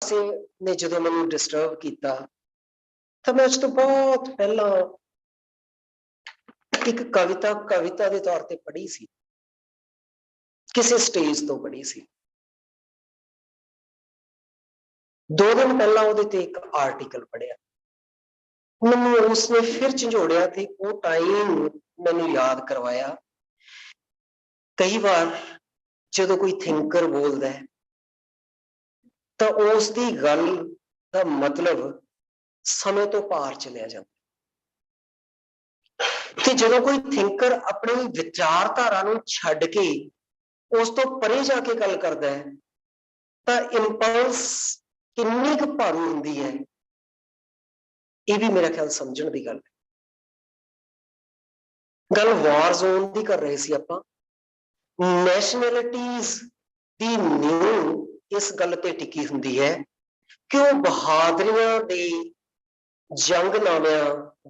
पासे ने जो मैनू डिस्टर्ब किया तो मैं उस तो बहुत पहला एक कविता के तौर पर पढ़ी सी, किसी स्टेज तो पढ़ी सी। 2 दिन पहला उहदे एक आर्टिकल पढ़िया, मैनू उसने फिर झंझोड़िया ते वो टाइम मैनू याद करवाया। कई बार जो कोई थिंकर बोलता है तो उसकी गल का मतलब समय तो पार चलिया जाता। जो कोई थिंकर अपनी विचारधारा नूं छड्ड के उस तो परे जाके गल करता है तो इंपल्स कितनी क भारू हुंदी है, ये भी मेरा ख्याल समझण दी गल है। गल वार जोन की कर रहे सी आपां, नैशनैलिटीज दी नींव इस गल ते टिकी हुंदी है कि वो बहादुरियां दे जंगनामिਆਂ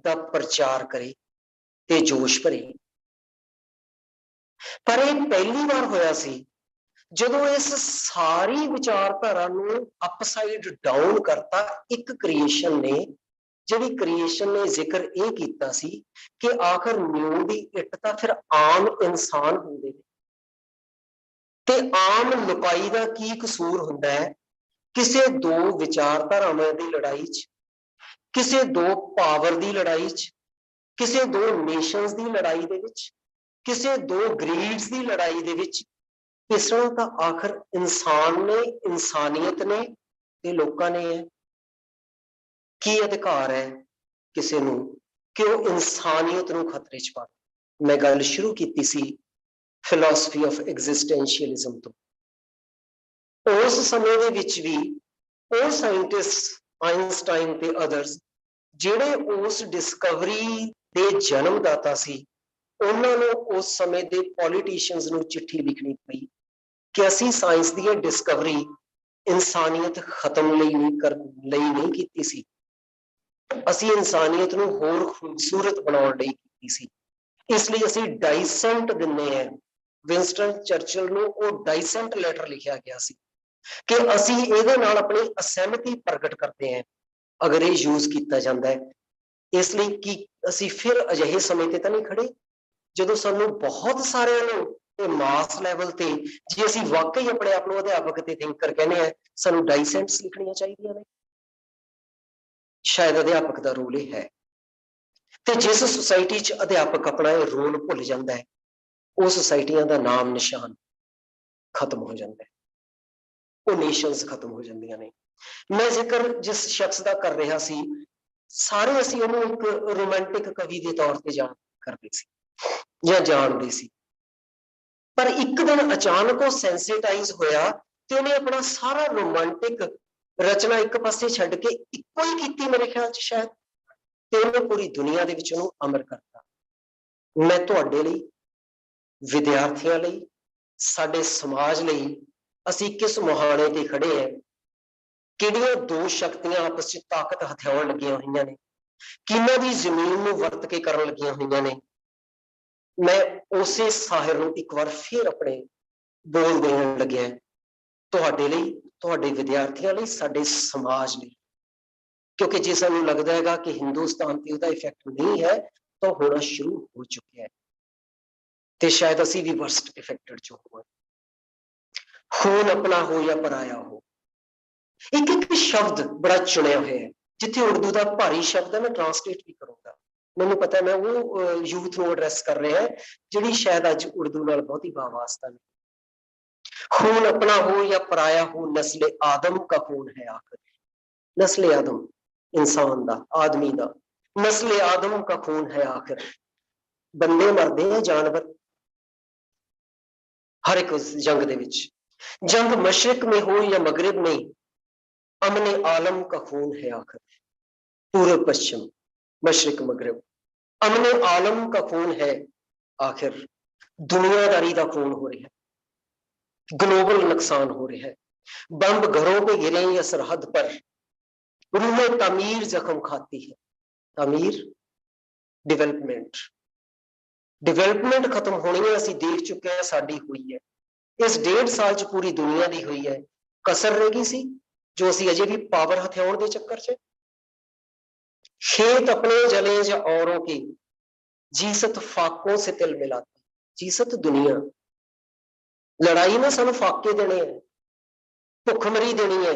दा प्रचार करे ते जोश भरे। पर यह पहली बार होया सी जदों इस सारी विचारधारा नूं अपसाइड डाउन करता एक क्रिएशन ने, जिहड़ी क्रिएशन ने जिक्र यह कीता सी कि आखिर नींव दी इट तां फिर आम इंसान हुंदे ने ते आम लुकाई दा की कसूर हुंदा है किसी दो विचारधारावां दी लड़ाई च, किसी दो पावर दी लड़ाई च, किसी दो नेशंस दी लड़ाई दे विच, किसी दो ग्रीड्स दी लड़ाई दे विच पिसना तां आखिर इंसान ने, इंसानियत ने ते लोकां ने है। की अधिकार है किसी नूं कि वो इंसानियत नूं खतरे च पावे। मैं गल शुरू कीती सी फिलॉसफी ऑफ एग्जिस्टेंशियलिज्म तो। उस समय दे विच भी वो साइंटिस्ट आइंस्टाइन ते अदर्स जिहड़े उस डिस्कवरी दे जन्मदाता सी, उन्हां नूं उस समय दे पॉलिटिशियंस नूं चिट्ठी लिखनी पई कि असीं साइंस दी डिस्कवरी इंसानियत खत्म नहीं कीती सी, असीं इंसानियत नूं होर खूबसूरत बनाउण लई कीती सी। इसलिए असीं डाइसेंट दिंदे हैं। विंस्टन चर्चिल नूं वो डाइसेंट लैटर लिखिया गया सी कि असीं इहदे नाल अपनी असहमति प्रगट करते हैं अगर ये यूज किया जाता है। इसलिए कि असीं फिर अजिहे समय ते तां नहीं खड़े जदों सानूं बहुत सारिਆਂ ਨੂੰ मास लैवल ते जे असीं वाकई अपने आप ਨੂੰ अध्यापक ते थिंकर कहने हैं, सानूं डाइसेंट्स लिखणियां चाहीदियां ने। शायद अध्यापक का रोल यह है ते जिस सोसाइटी च अध्यापक अपना यह रोल भुल जाता है, वो सोसाइटियां का नाम निशान खत्म हो जाता है, वो नेशंस खत्म हो जांदियां ने। मैं जिक्र जिस शख्स का कर रहा सी, सारे असीं उहनूं एक रोमांटिक कवि के तौर पर जान करते सी या जानते सी, पर एक दिन अचानक वो सेंसिटाइज होया ते उहने अपना सारा रोमांटिक रचना एक पासे छड्ड के इक्को ही कीती मेरे ख्याल च शायद, ते उहने पूरी दुनिया दे विच उहनूं अमर करता। मैं तुहाडे लई, विद्यार्थियों लई, साडे समाज लई असीं किस मुहाने ते खड़े हैं, किहड़ियां दो शक्तियां आपस च ताकत हथियाउण लगियां होईयां ने, किन्हां दी जमीन नूं वरत के करन लगियां होईयां ने। मैं उसे साहिर नूं एक बार फिर अपने बोल देण लग्या तुहाडे लई, तुहाडे विद्यार्थियों लई, साडे समाज लई। क्योंकि जे सानूं लगदा हैगा कि हिंदुस्तान ते उहदा इफैक्ट नहीं है तो होना शुरू हो चुका है ते शायद असीं भी वर्स्ट इफेक्टेड जो हो। खून अपना हो या पराया हो, एक एक शब्द बड़ा चुनिया हुआ है। जिथे उर्दू का भारी शब्द है मैं ट्रांसलेट भी करूंगा, मैनूं पता है मैं वो यूथ नूं एड्रैस कर रहा है जिहड़ी शायद अज उर्दू नाल बहुती वास्ता नहीं। खून अपना हो या पराया हो, नस्ले आदम का खून है आखिर। नस्ले आदम इंसान दा, आदमी दा, नस्ले आदम का खून है आखिर। बंदे मरदे हैं, जानवर हर एक जंग दे विच, जंग मशरिक में हो या मगरिब में, अमने आलम का खून है आखिर। पूर्व पश्चिम, मशरिक मगरिब, अमने आलम का खून है आखिर। दुनियादारी का खून हो रहा है, ग्लोबल नुकसान हो रहा है, बंब घरों पे गिरे या सरहद पर, रूह तामीर जख्म खाती है। तामीर डिवेलपमेंट, डिवेलपमेंट खत्म होनी है, असीं देख चुके हैं, साडी हुई है। इस 1.5 साल च पूरी दुनिया की हुई है। कसर रह गई सी जो असी अजे भी पावर हथियाउण के चक्कर च। खेत अपने जले ज औरों के, जीसत फाकों से तिल मिलाती। जीसत दुनिया, लड़ाई ने सानू फाके देने है, भुखमरी देनी है,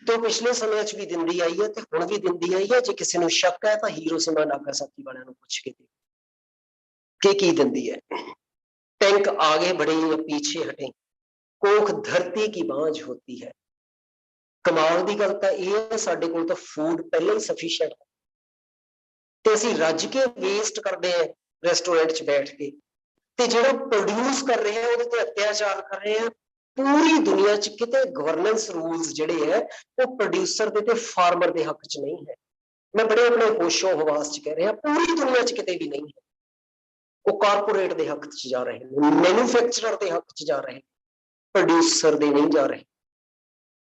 तो पिछले समय च भी दिंदी आई है, हुण भी दिंदी आई है। जे किसी नूं शक है तो हीरो सिनेमा नागासाकी वालियां नूं पुछ के की दिंदी है। टैंक आगे बढ़े या पीछे हटे, कोख धरती की बांझ होती है। कमाल की गल तो यह है, साडे कोल तां फूड पहले ही सफिशिएंट है, ते असीं रज के वेस्ट करते हैं रेस्टोरेंट च बैठ के, ते जिहड़ा प्रोड्यूस कर रहे हैं उहदे ते अत्याचार कर रहे हैं। पूरी दुनिया च किते गवर्नेंस रूल्स जिहड़े है वो प्रोड्यूसर दे ते फार्मर दे हक च नहीं है। मैं बड़े अपने होशो हवास च कह रहा, पूरी दुनिया च किते भी नहीं है। वो कारपोरेट दे हक च जा रहे हैं, मैन्युफैक्चरर दे हक च जा रहे हैं, प्रोड्यूसर दे नहीं जा रहे।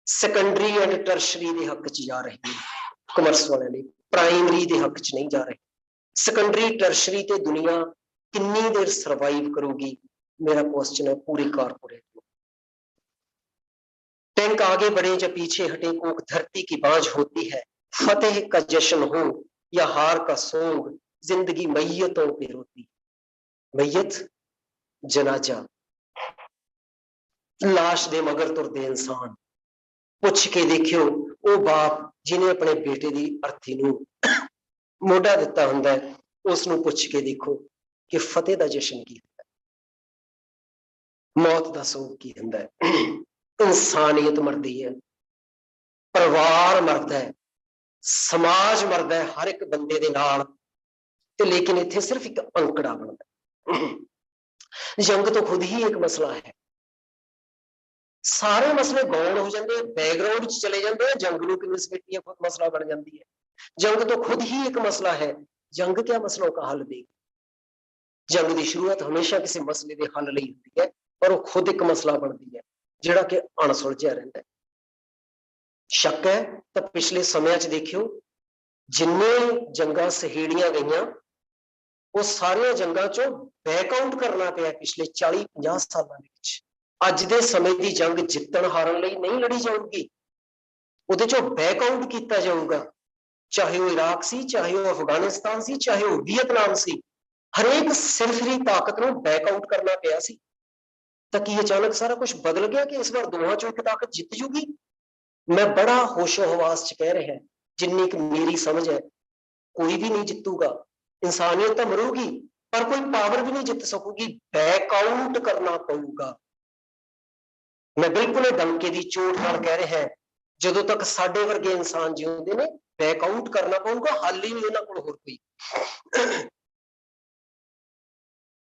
सैकेंडरी एंड टर्शरी दे हक च जा रहे हैं कमर्स वाले ने, प्राइमरी दे हक च नहीं जा रहे। सैकेंडरी टर्शरी ते दुनिया कितनी देर सर्वाइव करूगी, मेरा क्वेश्चन है पूरी कारपोरेट में। टैंक आगे बढ़े या पीछे हटे, कोख धरती की बांझ होती है। फतेह का जश्न हो या हार का सोंग, जिंदगी मैयतों पे रोती। मैयत जनाजा, लाश दे मगर तुरदे इंसान। पुछ के देखियो वो बाप जिन्हें अपने बेटे की अर्थी नूं मोढा दिता हुंदा है, उसनूं पुछ के देखो कि फतेह का जश्न की हुंदा है, मौत का सोग की हुंदा है। इंसानियत मरदी है, परिवार मरदा है, समाज मरदा है हर एक बंदे दे नाल, ते लेकिन इत्थे सिर्फ एक अंकड़ा बनता है। जंग तो खुद ही एक मसला है। सारे मसले गौण हो जाते हैं, बैकग्राउंड च चले जाते हैं, जंग नूं किवें समेटीए खुद मसला बन जाती है। जंग तो खुद ही एक मसला है। जंग क्या मसलों का हल देगी? जंग की शुरुआत हमेशा किसी मसले के हल लई होती है, पर वो खुद एक मसला बनती है जिहड़ा कि अणसुलझिया रहिंदा है। शक है तो पिछले समय च देखियो, जिन्ने जंगां सहेड़ियां गईयां वो सारियां जंगां चों बैकआउट करना पिया पिछले 40-50 सालों में। अज दे समय की जंग जितण हारन लई नहीं लड़ी जाऊगी, उहदे चों बैकआउट किया जाऊगा। चाहे वो इराक सी, चाहे वो अफगानिस्तान सी, चाहे वो वियतनाम सी, हरेक सिरफिरी ताकत नूं बैकआउट करना पिया सी। तां कि अचानक सारा कुछ बदल गया कि इस बार दोवां चों एक ताकत जित जूगी? मैं बड़ा होशो हवास च कह रहा, जिन्नी कि मेरी समझ है, कोई भी नहीं जितूगा। इंसानियत तो मरूगी, पर कोई पावर भी नहीं जित सकूगी, बैकआउट करना पऊगा। मैं बिल्कुल डंके की चोट नाल कह रहा, जदों तक साडे वर्गे इंसान जिउंदे ने, बैकआउट करना पऊगा, हल ही नहीं उन्हां कोल होर कोई।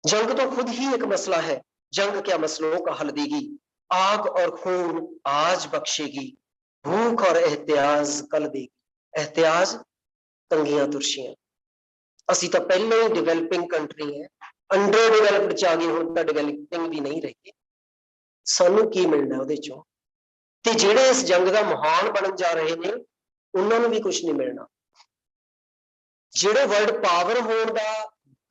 जंग तो खुद ही एक मसला है, जंग क्या मसलों का हल देगी? आग और खून आज बख्शेगी, भूख और एहतियाज कल देगी। एहतियाज, तंगियां तुरशियां। असी तो पहले ही डिवेलपिंग कंट्री है, अंडर डिवेलप्ड च आ गए, हुण तां डिवेलपिंग भी नहीं रही। सानू की मिलना उहदे चों? ते जिहड़े इस जंग का महान बनन जा रहे ने, उन्हां नूं भी कुछ नहीं मिलना। जिहड़े वर्ल्ड पावर होण दा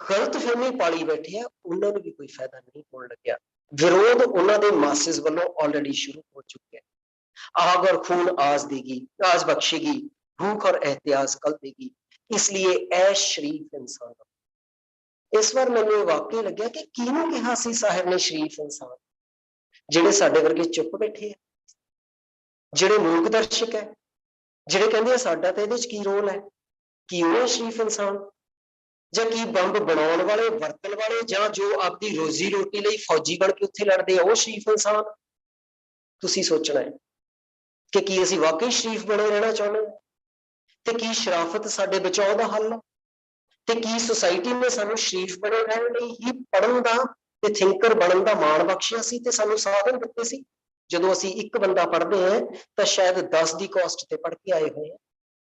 गलत फहमी पाली बैठे हैं, उन्हां नूं भी कोई फायदा नहीं होण लग्या। विरोध उन्हां दे मासिस वालों ऑलरेडी शुरू हो चुके हैं। आग और खून आज देगी, आज बख्शेगी, भूख और एहतियाज कल देगी, इसलिए ऐ शरीफ इंसान। इस बार मैंने वाकई लग्या कि किहनूं कहा सी साहिब ने शरीफ इंसान? जिहड़े साडे वर्गे चुप बैठे है, जिहड़े मूक दर्शक है, जिहड़े कहंदे साडा ते इहदे च की रोल है, की ਉਹ शरीफ इंसान? ਜਾਂ ਕੀ ਬੰਬ ਬਣਾਉਣ ਵਾਲੇ, ਵਰਤਣ ਵਾਲੇ, ਜਾਂ ਜੋ ਆਪਦੀ ਰੋਜ਼ੀ ਰੋਟੀ ਲਈ ਫੌਜੀ ਬਣ ਕੇ ਉੱਥੇ ਲੜਦੇ ਆ, ਉਹ ਸ਼ਰੀਫ ਇਨਸਾਨ? ਤੁਸੀਂ ਸੋਚਣਾ ਹੈ ਕਿ ਕੀ ਅਸੀਂ ਵਾਕਈ ਸ਼ਰੀਫ ਬਣੇ ਰਹਿਣਾ ਚਾਹੁੰਦੇ ਹਾਂ, ਤੇ ਕੀ ਸ਼ਰਾਫਤ ਸਾਡੇ ਬਚਾਓ ਦਾ ਹੱਲ ਹੈ, ਤੇ ਕੀ ਸੁਸਾਇਟੀ ਨੇ ਸਾਨੂੰ ਸ਼ਰੀਫ ਬਣੇ ਰਹਿਣ ਲਈ ਹੀ ਪੜ੍ਹਨ ਦਾ ਤੇ ਥਿੰਕਰ ਬਣਨ ਦਾ ਮਾਣ ਬਖਸ਼ਿਆ ਸੀ ਤੇ ਸਾਨੂੰ ਸਾਧਨ ਦਿੱਤੇ ਸੀ? ਜਦੋਂ ਅਸੀਂ ਇੱਕ ਬੰਦਾ ਪੜ੍ਹਦੇ ਹਾਂ ਤਾਂ ਸ਼ਾਇਦ 10 ਦੀ ਕਾਸਟ ਤੇ ਪੜ੍ਹ ਕੇ ਆਏ ਹੋਏ ਹਾਂ।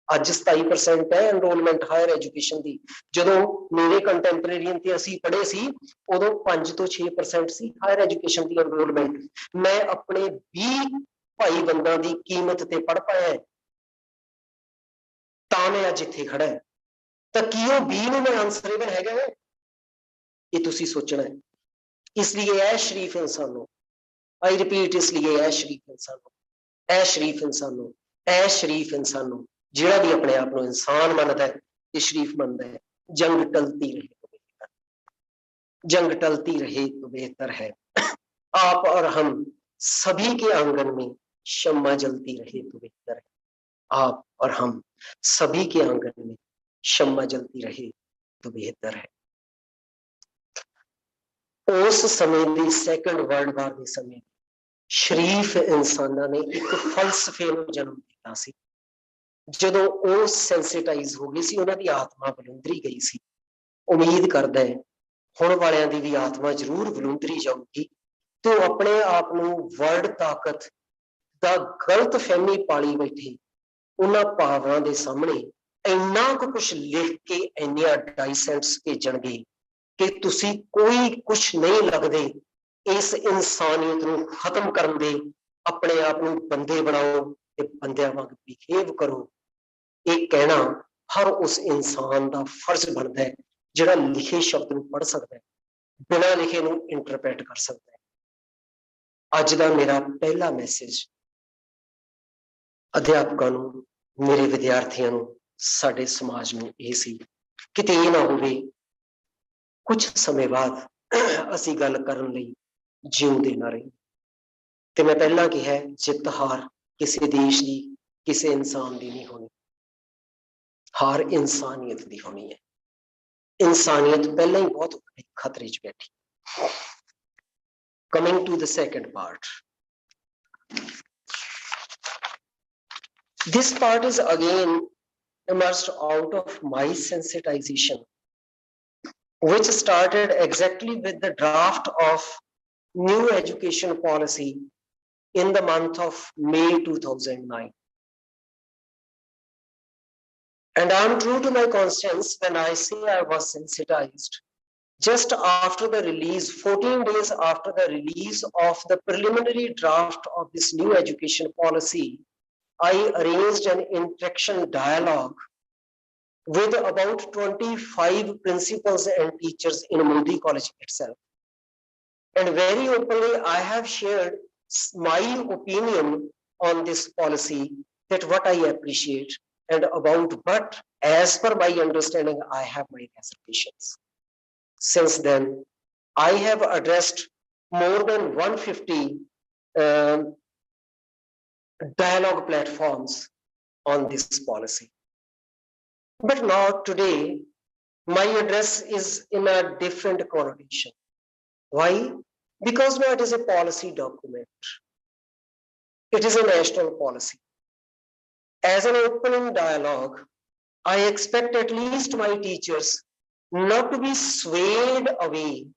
ਅੱਜ 27% है एनरोलमेंट हायर एजुकेशन की। जो मेरे कंटेंपरेरियन ते असीं पढ़े सी, उदों 5 ਤੋਂ 6% सी हायर एजुकेशन की एनरोलमेंट। मैं अपने 20 भाई बंदा की कीमत ते पढ़ पाया, तां मैं अज इत्थे खड़ा है। तां की वो 20 नूं मैं आंसरेबल हैगा है? ये तुसीं सोचना है। इसलिए ऐ शरीफ इंसानों, आई रिपीट, इसलिए ऐ शरीफ इंसानों, ऐ शरीफ इंसानों, ऐ शरीफ इंसानों, जिहड़ा भी अपने आप को इंसान मानता है ते शरीफ मानता है, जंग टलती रहे तो बेहतर, जंग टलती रहे तो बेहतर है। आप और हम सभी के आंगन में शम्मा जलती रहे तो बेहतर है। आप और हम सभी के आंगन में शम्मा जलती रहे तो बेहतर है। उस समय ਦੀ ਸੈਕੰਡ ਵਰਲਡ ਵਾਰ ਦੇ ਸਮੇਂ ਸ਼ਰੀਫ ਇਨਸਾਨਾਂ ਨੇ ਇੱਕ ਫਲਸਫੇ ਨੂੰ ਜਨਮ ਦਿੱਤਾ ਸੀ। ਜਦੋਂ ਉਹ ਸੈਂਸਿਟਾਈਜ਼ ਹੋ ਗਈ ਸੀ, ਉਹਨਾਂ ਦੀ ਆਤਮਾ ਬਲੁੰਦਰੀ ਗਈ ਸੀ। ਉਮੀਦ ਕਰਦਾ ਹੈ ਹੁਣ ਵਾਲਿਆਂ ਦੀ ਵੀ ਆਤਮਾ ਜ਼ਰੂਰ ਬਲੁੰਦਰੀ ਜਾਊਗੀ ਤੇ ਉਹ ਆਪਣੇ ਆਪ ਨੂੰ ਵਰਲਡ ਤਾਕਤ ਦਾ ਗਲਤ ਫਹਿਮੀ ਪਾਲੀ ਬੈਠੇ ਉਹਨਾਂ ਭਾਵਾਂ ਦੇ ਸਾਹਮਣੇ ਇੰਨਾ ਕੁਝ ਲਿਖ ਕੇ ਇੰਨੀਆਂ ਡਾਈਸੈਂਟਸ ਭੇਜਣਗੇ कि तुसी कोई कुछ नहीं लगते। इस इंसानियत को खत्म करन दे अपने आप को बंदे बनाओ ते बंदियां वांग बिहेव करो। ये कहना हर उस इंसान का फर्ज बनता है जिहड़ा लिखे शब्द को पढ़ सकता है, बिना लिखे को इंटरप्रेट कर सकता है। अज का मेरा पहला मैसेज अध्यापकों को, मेरे विद्यार्थियों को, साडे समाज में यह सी किते ये ना होवे कुछ समय बाद असी गल करन लई जिउंदे ना रही। ते मैं पहला कहा जित हार किसी देश की, किसी इंसान की नहीं होनी, हार इंसानियत की होनी है। इंसानियत पहले ही बहुत खतरे च बैठी। Coming to the second part, this part is again emerged out of my sensitization, which started exactly with the draft of new education policy in the month of May 2009. And I am true to my conscience when I say I was sensitized. Just after the release, 14 days after the release of the preliminary draft of this new education policy, I arranged an interaction dialogue with about 25 principals and teachers in Modi College itself. And very openly, I have shared my opinion on this policy, that what I appreciate and about what, as per my understanding, I have my reservations. Since then, I have addressed more than 150 dialogue platforms on this policy. But now today, my address is in a different connotation. Why? Because now it is a policy document. It is a national policy. As an opening dialogue, I expect at least my teachers not to be swayed away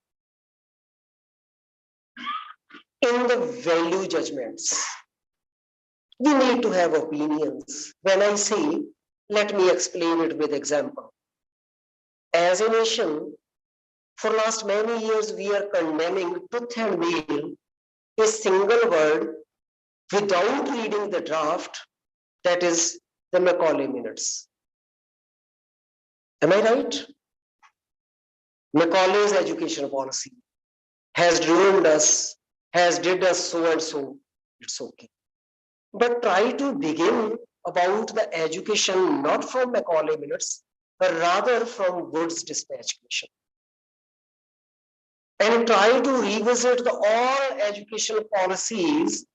in the value judgments. We need to have opinions. When I say, let me explain it with example. As a nation, for last many years, we are condemning tooth and nail a single word without reading the draft, that is the Macaulay Minutes. Am I right? Macaulay's education policy has ruined us, has did us so and so. It's okay. But try to begin about the education not from Macaulay Minutes, but rather from Woods Dispatch Commission. And try to revisit all educational policies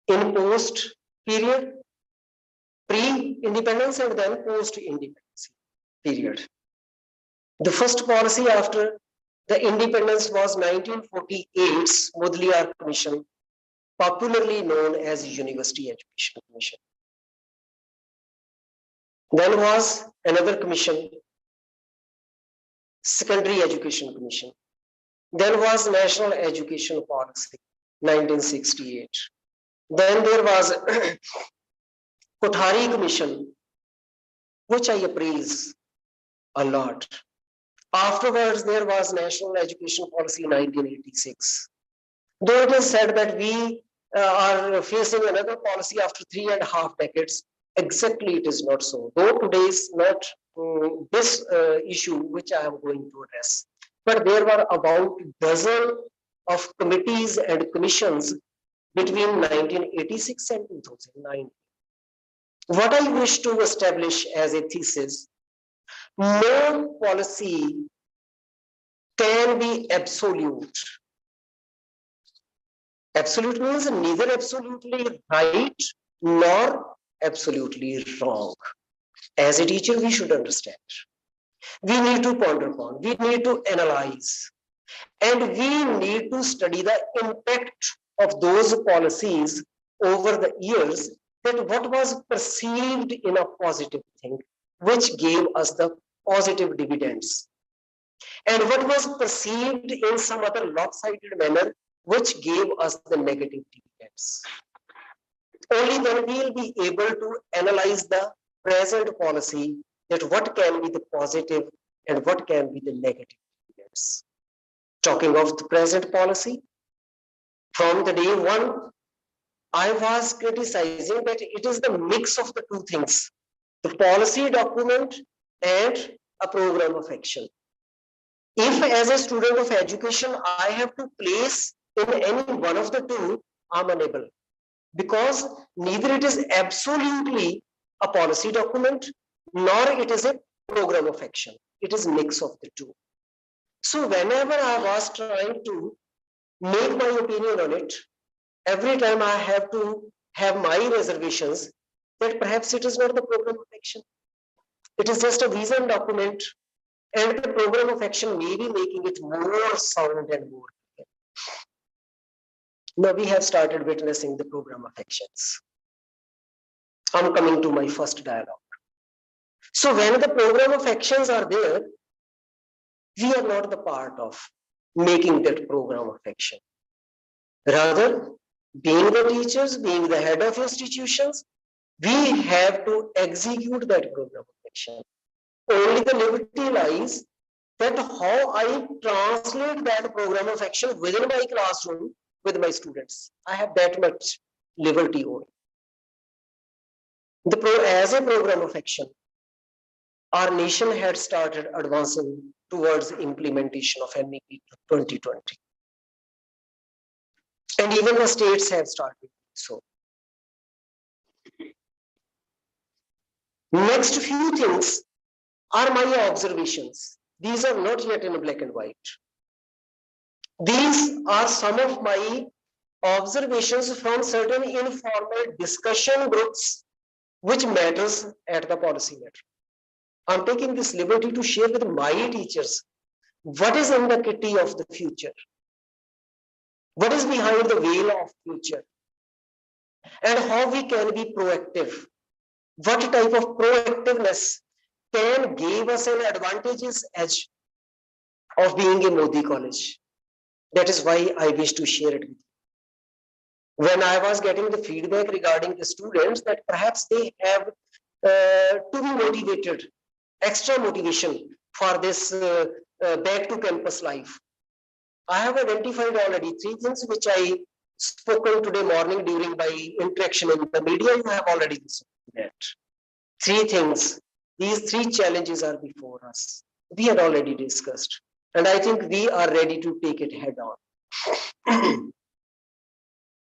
in post period, pre-independence and then post-independence period. The first policy after the independence was 1948's Mudaliar Commission, popularly known as University Education Commission. Then was another commission, Secondary Education Commission. Then was National Education Policy, 1968. Then there was Kothari Commission, which I appraise a lot. Afterwards, there was National Education Policy, 1986. Though it is said that we are facing another policy after 3.5 decades, exactly it is not so. Though today is not this issue which I am going to address, but there were about a dozen of committees and commissions between 1986 and 2009. What I wish to establish as a thesis, no policy can be absolute. Absolute means neither absolutely right nor absolutely wrong. As a teacher, we should understand. We need to ponder upon, we need to analyze, and we need to study the impact of those policies over the years, that what was perceived in a positive thing, which gave us the positive dividends, and what was perceived in some other lopsided manner, which gave us the negative dividends. Only then we will be able to analyze the present policy, that what can be the positive and what can be the negative dividends. Talking of the present policy, from the day one, I was criticizing that it is the mix of the two things, the policy document and a program of action. If as a student of education, I have to place in any one of the two, I'm unable, because neither it is absolutely a policy document, nor it is a program of action. It is mix of the two. So whenever I was trying to make my opinion on it, every time I have to have my reservations that perhaps it is not the program of action. It is just a vision document, and the program of action may be making it more sound and more clear. Now we have started witnessing the program of actions. I'm coming to my first dialogue. So when the program of actions are there, we are not the part of making that program of action. Rather, being the teachers, being the head of institutions, we have to execute that program of action. Only the liberty lies that how I translate that program of action within my classroom with my students. I have that much liberty only. As a program of action, our nation had started advancing towards implementation of NEP 2020. And even the states have started so. Next few things are my observations. These are not yet in black and white. These are some of my observations from certain informal discussion groups which matters at the policy matter. I'm taking this liberty to share with my teachers what is in the kitty of the future, what is behind the veil of future, and how we can be proactive. What type of proactiveness can give us an advantageous edge of being a Modi college. That is why I wish to share it with you. When I was getting the feedback regarding the students that perhaps they have to be motivated, extra motivation for this back to campus life. I have identified already 3 things which I spoken today morning during my interaction in the media. You have already seen that. 3 things. These 3 challenges are before us. We had already discussed, and I think we are ready to take it head on.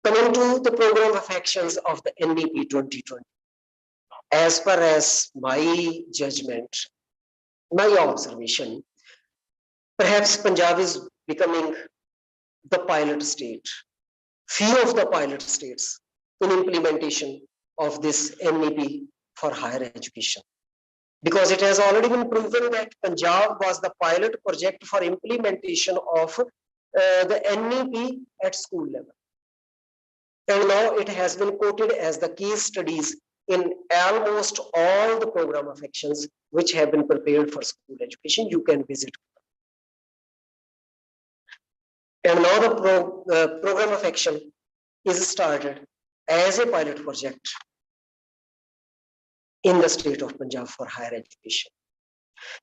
Coming to the program of actions of the NEP 2020. As far as my judgment, my observation, perhaps Punjab is becoming the pilot state, few of the pilot states in implementation of this NEP for higher education. Because it has already been proven that Punjab was the pilot project for implementation of the NEP at school level. And now it has been quoted as the case studies in almost all the program of actions which have been prepared for school education. You can visit. And now the program of action is started as a pilot project in the state of Punjab for higher education.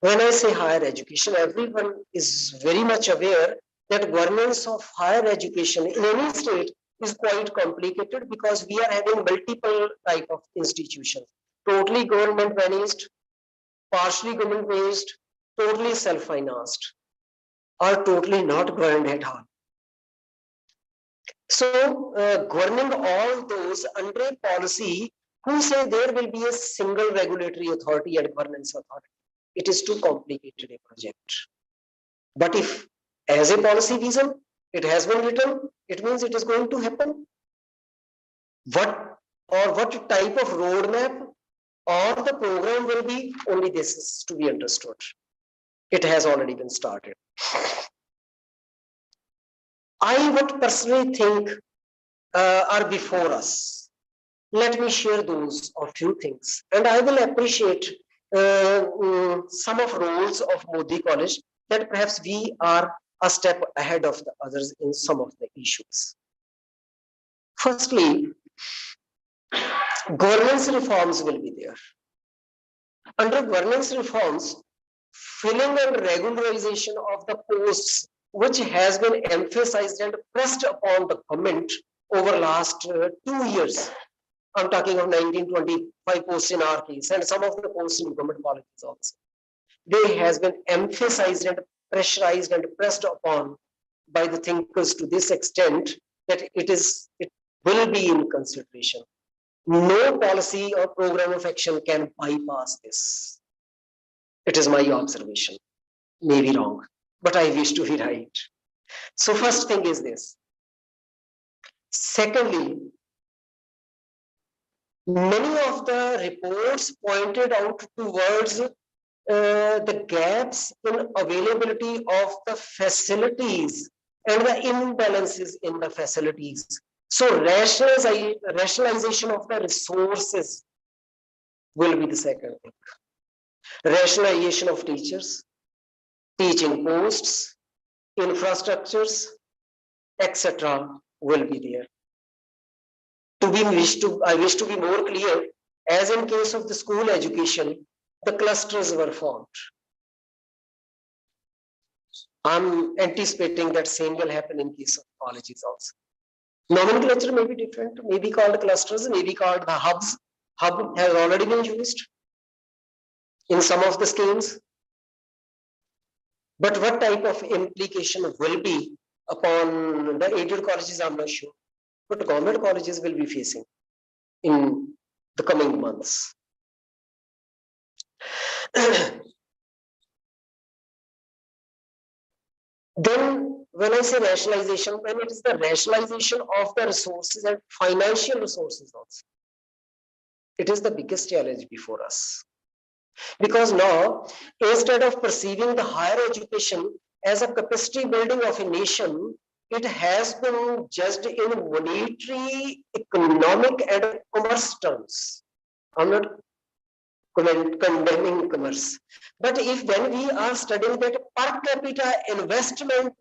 When I say higher education, everyone is very much aware that governance of higher education in any state is quite complicated because we are having multiple type of institutions, totally government managed, partially government managed, totally self-financed, or totally not governed at all. So governing all those under a policy, who say there will be a single regulatory authority and governance authority? It is too complicated a project. But if as a policy vision, it has been written, it means it is going to happen. What type of roadmap or the program will be, only this is to be understood. It has already been started. I would personally think are before us. Let me share those or few things, and I will appreciate some of roles of Modi College that perhaps we are a step ahead of the others in some of the issues. Firstly, governance reforms will be there. Under governance reforms, filling and regularization of the posts, which has been emphasized and pressed upon the government over last 2 years. I'm talking of 1925 posts in our case and some of the posts in government colleges also. They has been emphasized and pressurized and pressed upon by the thinkers to this extent that it will be in consideration. No policy or program of action can bypass this. It is my observation. May be wrong, but I wish to be right. So first thing is this. Secondly, many of the reports pointed out towards the gaps in availability of the facilities and the imbalances in the facilities. So rationalization of the resources will be the second thing. Rationalization of teachers, teaching posts, infrastructures, etc. will be there. I wish to be more clear, as in case of the school education, the clusters were formed. I'm anticipating that same will happen in case of colleges also. Nomenclature may be different, may be called clusters, may be called the hubs. Hub has already been used in some of the schemes. But what type of implication will be upon the aided colleges, I'm not sure. But government colleges will be facing in the coming months. Then when I say rationalization, when it is the rationalization of the resources and financial resources also, it is the biggest challenge before us. Because now, instead of perceiving the higher education as a capacity building of a nation, it has been judged in monetary, economic, and commerce terms. I'm not condemning commerce. But if when we are studying that per capita investment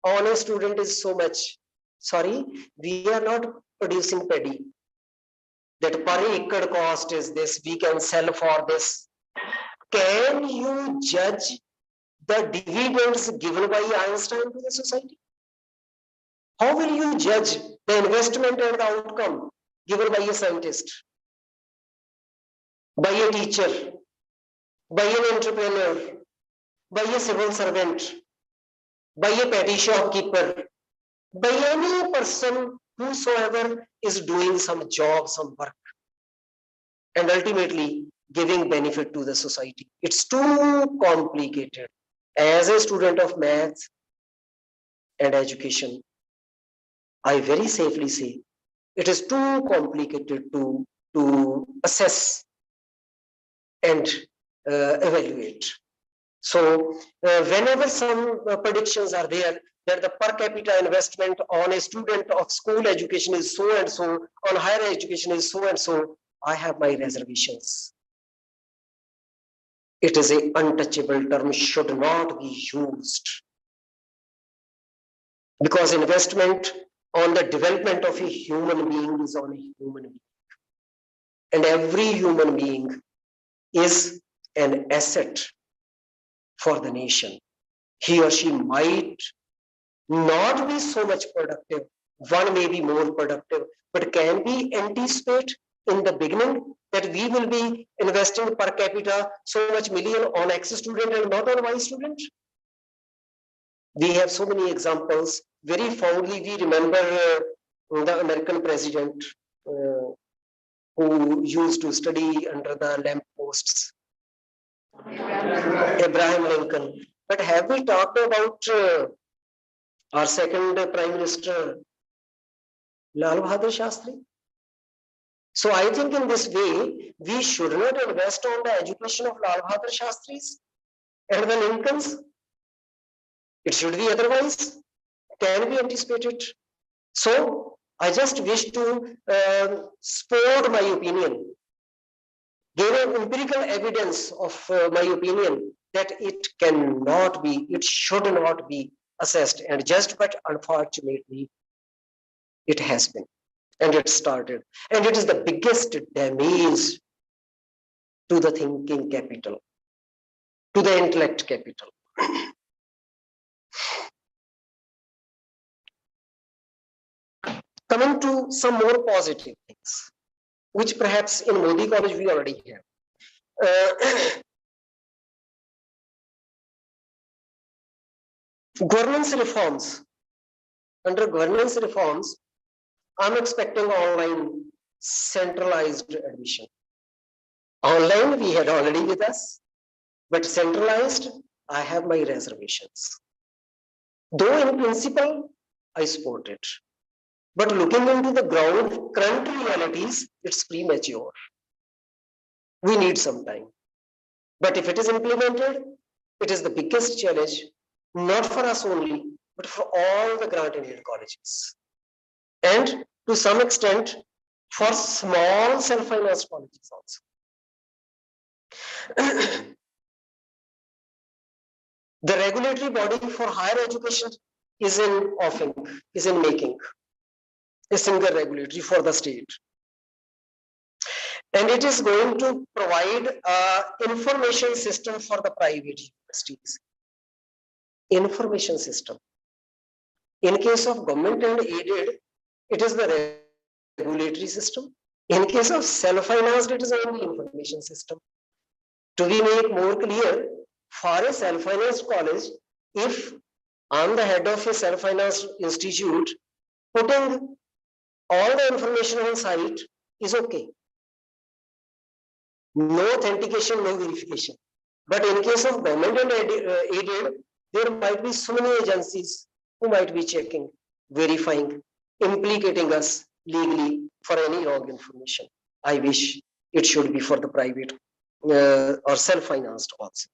on a student is so much, sorry, we are not producing paddy. That per acre cost is this, we can sell for this. Can you judge the dividends given by Einstein to the society? How will you judge the investment and the outcome given by a scientist, by a teacher, by an entrepreneur, by a civil servant, by a petty shopkeeper, by any person whosoever is doing some job, some work, and ultimately giving benefit to the society? It's too complicated. As a student of maths and education, I very safely say it is too complicated to assess and evaluate. So whenever some predictions are there that the per capita investment on a student of school education is so and so, on higher education is so and so, I have my reservations. It is an untouchable term, should not be used. Because investment on the development of a human being is on a human being. And every human being is an asset for the nation. He or she might not be so much productive, one may be more productive, but can we anticipate in the beginning that we will be investing per capita so much million on X student and not on Y student? We have so many examples. Very fondly, we remember the American president who used to study under the lamp posts, Abraham Lincoln. But have we talked about our second Prime Minister, Lal Bahadur Shastri? So I think in this way, we should not invest on the education of Lal Bahadur Shastris and the Lincolns. It should be otherwise, can be anticipated. So I just wish to support my opinion, give an empirical evidence of my opinion that it cannot be, it should not be assessed and judged, but unfortunately, it has been. And it started. And it is the biggest damage to the thinking capital, to the intellect capital. Coming to some more positive things, which perhaps in Modi College we already have. Governance reforms. Under governance reforms, I'm expecting online centralized admission. Online, we had already with us, but centralized, I have my reservations. Though in principle, I support it. But looking into the ground, current realities, it's premature. We need some time. But if it is implemented, it is the biggest challenge, not for us only, but for all the grant-aided colleges. And to some extent, for small self-financed colleges also. The regulatory body for higher education is in offing, is in making a single regulatory for the state. And it is going to provide an information system for the private universities. Information system. In case of government and aided, it is the regulatory system. In case of self-financed, it is only information system. To be made more clear, for a self-financed college, if I'm the head of a self-financed institute, putting all the information on site is okay. No authentication, no verification. But in case of government and aided, there might be so many agencies who might be checking, verifying, implicating us legally for any wrong information. I wish it should be for the private or self-financed also.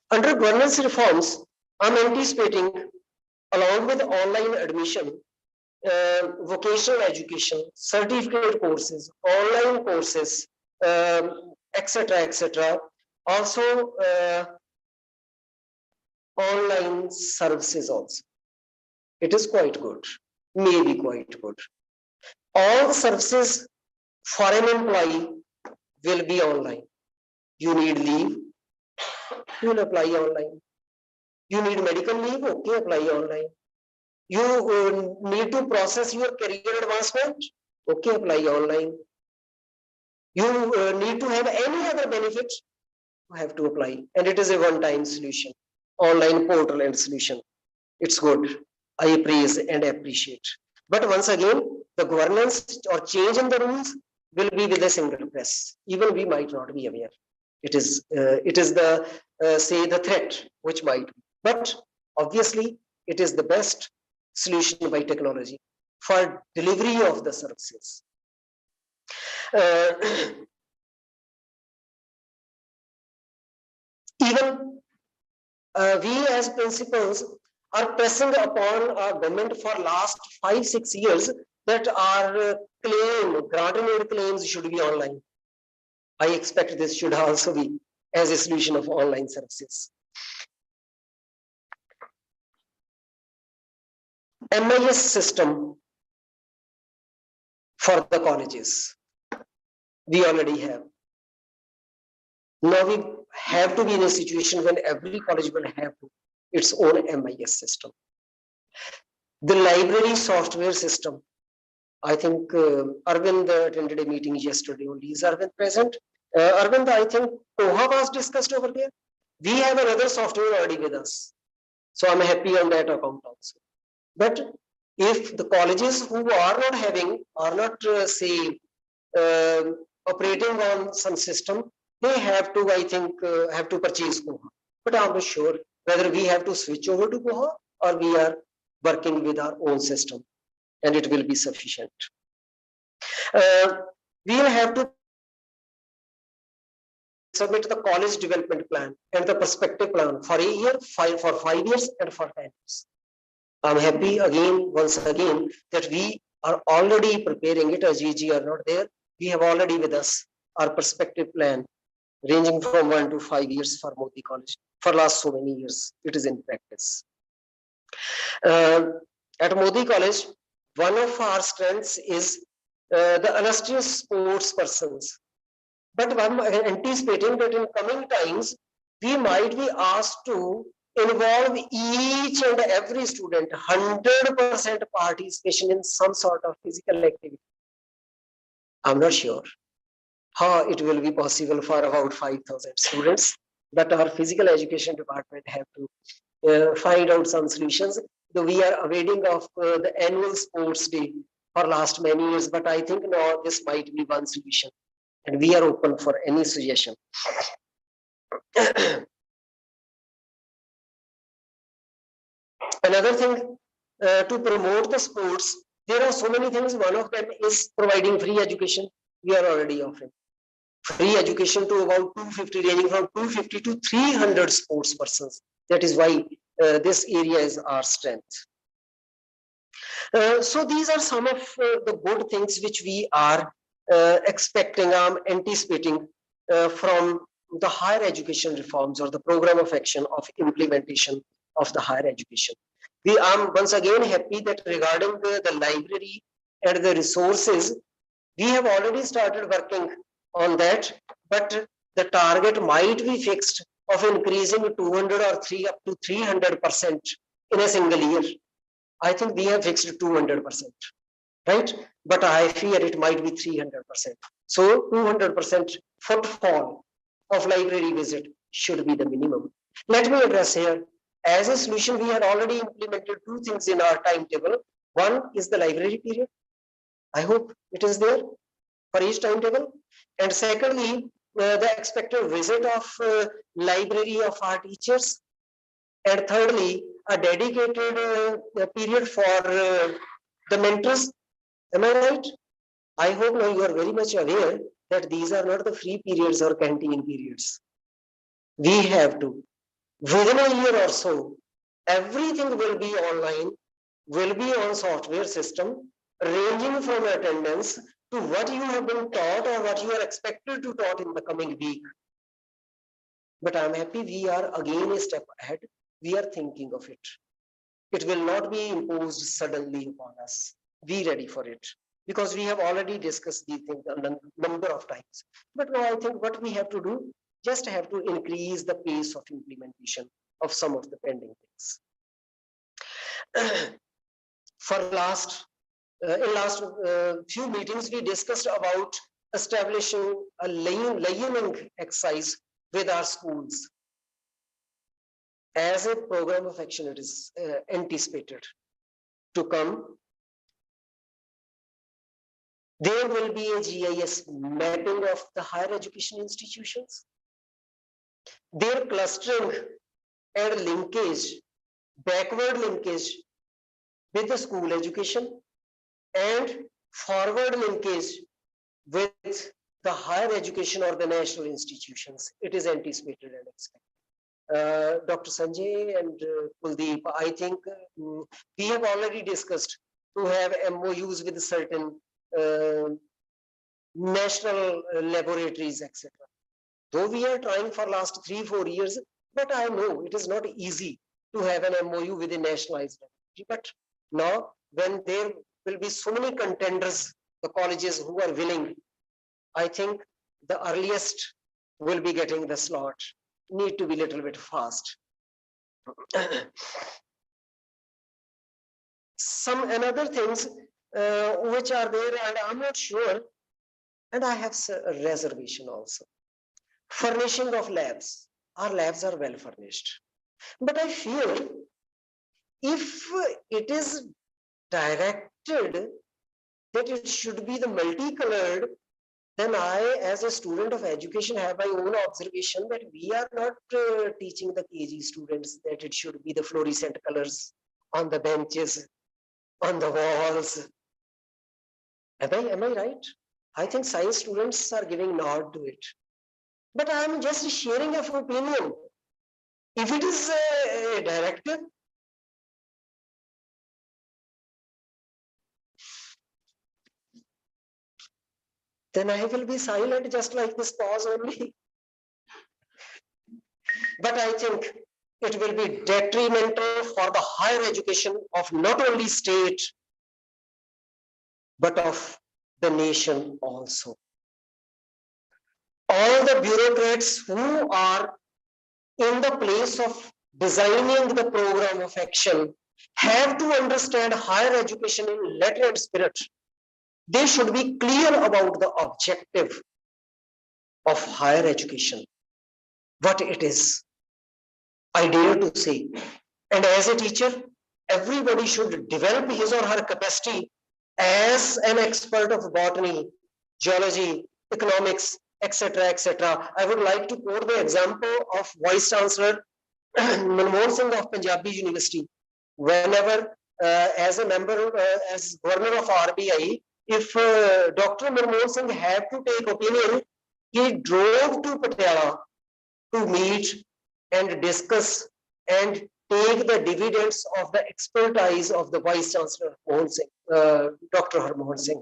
Under governance reforms, I'm anticipating, along with online admission, vocational education, certificate courses, online courses, etc., etc. Also, online services also. It is quite good, maybe quite good. All the services for an employee will be online. You need leave, you will apply online. You need medical leave, okay, apply online. You need to process your career advancement, okay, apply online. You need to have any other benefit, you have to apply. And it is a one-time solution, online portal and solution. It's good. I praise and appreciate. But once again, the governance or change in the rules will be with a single press. Even we might not be aware. It is the say the threat which might be. But obviously, it is the best solution by technology for delivery of the services. Even we as principals are pressing upon our government for last 5-6 years that our grant-aided claims should be online. I expect this should also be as a solution of online services. MIS system for the colleges, we already have. Now we have to be in a situation when every college will have its own MIS system. The library software system, I think Arvind attended a meeting yesterday only. Is Arvind present? Arvind, I think Koha was discussed over there. We have another software already with us. So I'm happy on that account also. But if the colleges who are not having, are not operating on some system, they have to, I think, have to purchase Koha. But I'm not sure whether we have to switch over to Koha or we are working with our own system and it will be sufficient. We'll have to submit the college development plan and the perspective plan for a year, for 5 years and for 10 years. I'm happy again, once again, that we are already preparing it. As GG are not there, we have already with us our perspective plan ranging from 1 to 5 years for Modi College. For last so many years, it is in practice. At Modi College, one of our strengths is the illustrious sports persons. But I'm anticipating that in coming times, we might be asked to involve each and every student, 100% participation in some sort of physical activity. I'm not sure how it will be possible for about 5,000 students, but our physical education department have to find out some solutions. Though we are awaiting of the annual sports day for last many years, but I think now this might be one solution. And we are open for any suggestion. Another thing, to promote the sports, there are so many things. One of them is providing free education. We are already offering free education to about 250, ranging from 250 to 300 sports persons. That is why this area is our strength. So these are some of the good things which we are expecting, anticipating from the higher education reforms or the program of action of implementation of the higher education. We are once again happy that regarding the library and the resources, we have already started working on that, but the target might be fixed of increasing 200 or 3 up to 300% in a single year. I think we have fixed 200%, right? But I fear it might be 300%. So 200% footfall of library visit should be the minimum. Let me address here. As a solution, we had already implemented two things in our timetable. One is the library period. I hope it is there for each timetable. And secondly, the expected visit of library of our teachers. And thirdly, a dedicated period for the mentors. Am I right? I hope now you are very much aware that these are not the free periods or canteen periods. We have to, within a year or so, everything will be online, will be on software system, ranging from attendance to what you have been taught or what you are expected to taught in the coming week. But I'm happy we are again a step ahead. We are thinking of it. It will not be imposed suddenly upon us. Be ready for it. Because we have already discussed these things a number of times. But now I think what we have to do, just have to increase the pace of implementation of some of the pending things. For last, in last few meetings, we discussed about establishing a learning exercise with our schools. As a program of action, it is anticipated to come. There will be a GIS mapping of the higher education institutions, their clustering and linkage, backward linkage with the school education and forward linkage with the higher education or the national institutions. It is anticipated and expected. Dr. Sanjay and Kuldeep, I think we have already discussed to have MOUs with certain national laboratories, etc. Though we are trying for last 3-4 years, but I know it is not easy to have an MOU with a nationalized laboratory. But now, when there will be so many contenders, the colleges who are willing, I think the earliest will be getting the slot. Need to be a little bit fast. Some another things which are there, and I'm not sure, and I have a reservation also. Furnishing of labs. our labs are well furnished. But I feel if it is directed that it should be the multicolored, then I, as a student of education, have my own observation that we are not teaching the KG students that it should be the fluorescent colors on the benches, on the walls. Am I right? I think science students are giving nod to it. But I am just sharing of opinion. If it is a directive, then I will be silent just like this pause only. But I think it will be detrimental for the higher education of not only state, but of the nation also. All the bureaucrats who are in the place of designing the program of action have to understand higher education in letter and spirit. They should be clear about the objective of higher education, what it is. I dare to say, and as a teacher, everybody should develop his or her capacity as an expert of botany, geology, economics, etc., etc. I would like to quote the example of Vice Chancellor Manmohan Singh of Punjabi University. Whenever, as a member, as governor of RBI, if Dr. Manmohan Singh had to take opinion, he drove to Patiala to meet and discuss and take the dividends of the expertise of the Vice Chancellor Mohan Singh, Dr. Harmohan Singh.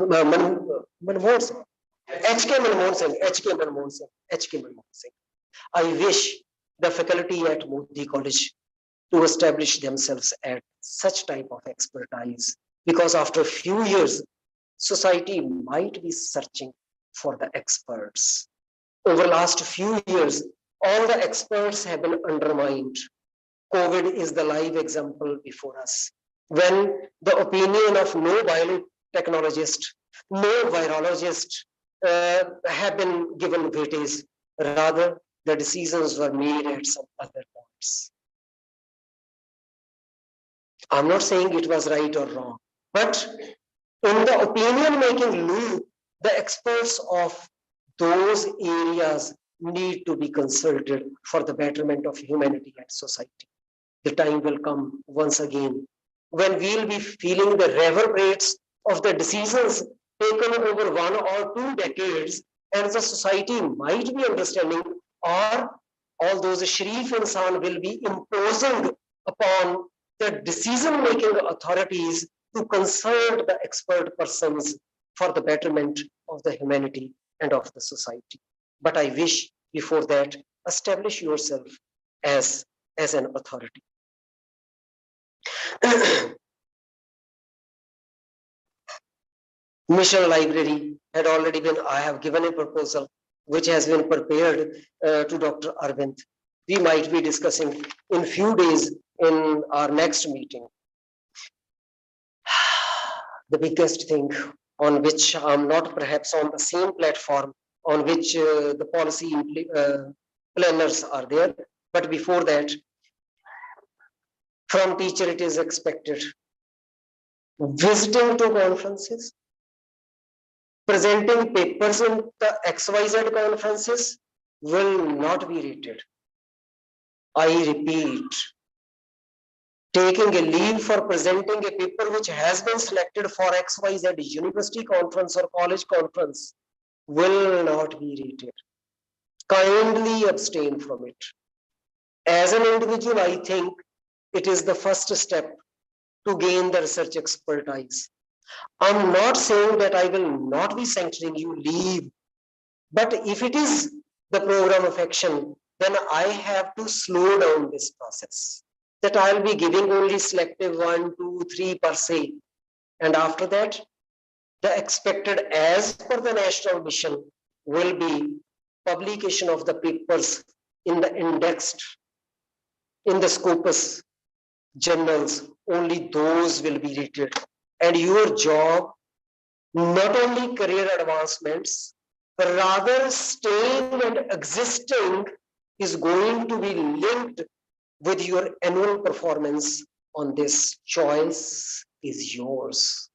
Manmohan Singh. HK Manmohan Singh, HK Manmohan Singh, HK Manmohan Singh. I wish the faculty at Modi College to establish themselves at such type of expertise, because after a few years, society might be searching for the experts. Over the last few years, all the experts have been undermined. COVID is the live example before us. When the opinion of no biotechnologist, no virologist have been given weightage, rather the decisions were made at some other points. I'm not saying it was right or wrong, but in the opinion making loop, the experts of those areas need to be consulted for the betterment of humanity and society. The time will come once again when we'll be feeling the reverberates of the decisions taken over 1 or 2 decades, and the society might be understanding, or all those Sharif insan will be imposing upon the decision-making authorities to consult the expert persons for the betterment of the humanity and of the society. But I wish before that, establish yourself as an authority. Mission library had already been, I have given a proposal which has been prepared to Dr. Arvind. We might be discussing in few days in our next meeting. The biggest thing on which I'm not perhaps on the same platform on which the policy planners are there, but before that, from teacher it is expected visiting to conferences, presenting papers in the XYZ conferences will not be rated. I repeat, taking a leave for presenting a paper which has been selected for XYZ university conference or college conference will not be rated. Kindly abstain from it. As an individual, I think it is the first step to gain the research expertise. I'm not saying that I will not be sanctioning you leave, but if it is the program of action, then I have to slow down this process. That I'll be giving only selective 1, 2, 3 per se. And after that, the expected as per the national mission will be publication of the papers in the indexed, in the Scopus journals, only those will be rated. And your job, not only career advancements, rather staying and existing is going to be linked with your annual performance on this. Choice is yours.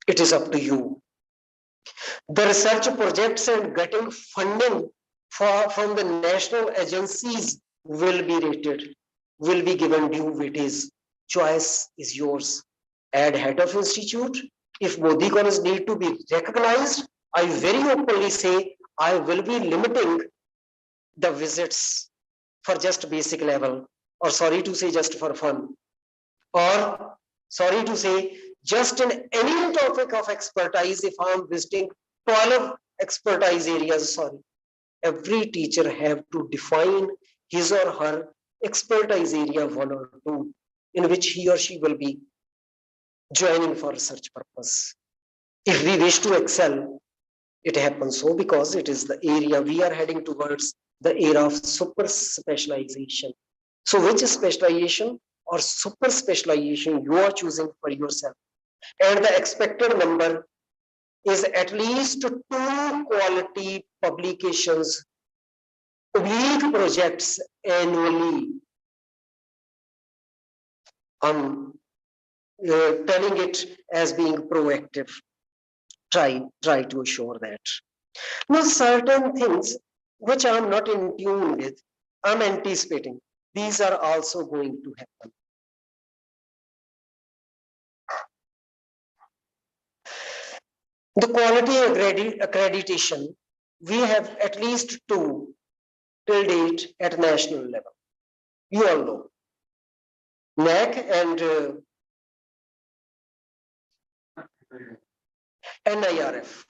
It is up to you. The research projects and getting funding from the national agencies will be rated, will be given due weightage. Choice is yours. Add head of institute. If Modi College need to be recognized, I very openly say I will be limiting the visits for just basic level, or sorry to say just for fun, or sorry to say just in any topic of expertise. If I'm visiting 12 expertise areas, sorry, every teacher have to define his or her expertise area 1 or 2 in which he or she will be joining for research purpose. If we wish to excel, it happens so because it is the area we are heading towards, the era of super specialization. So which specialization or super specialization you are choosing for yourself, and the expected number is at least 2 quality publications, week projects annually. I'm telling it as being proactive. Try to assure that. Now, certain things which I'm not in tune with, I'm anticipating. These are also going to happen. The quality accreditation, we have at least 2 till date at national level. You all know. NAC and NIRF.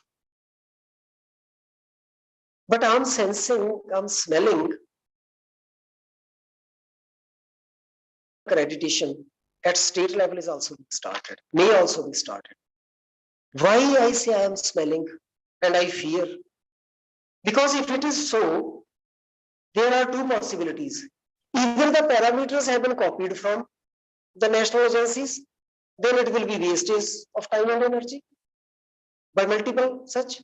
But I'm sensing, I'm smelling accreditation at state level is also being started, may also be started. Why I say I am smelling and I fear? Because if it is so, there are 2 possibilities. Either the parameters have been copied from the national agencies, then it will be wastage of time and energy by multiple such.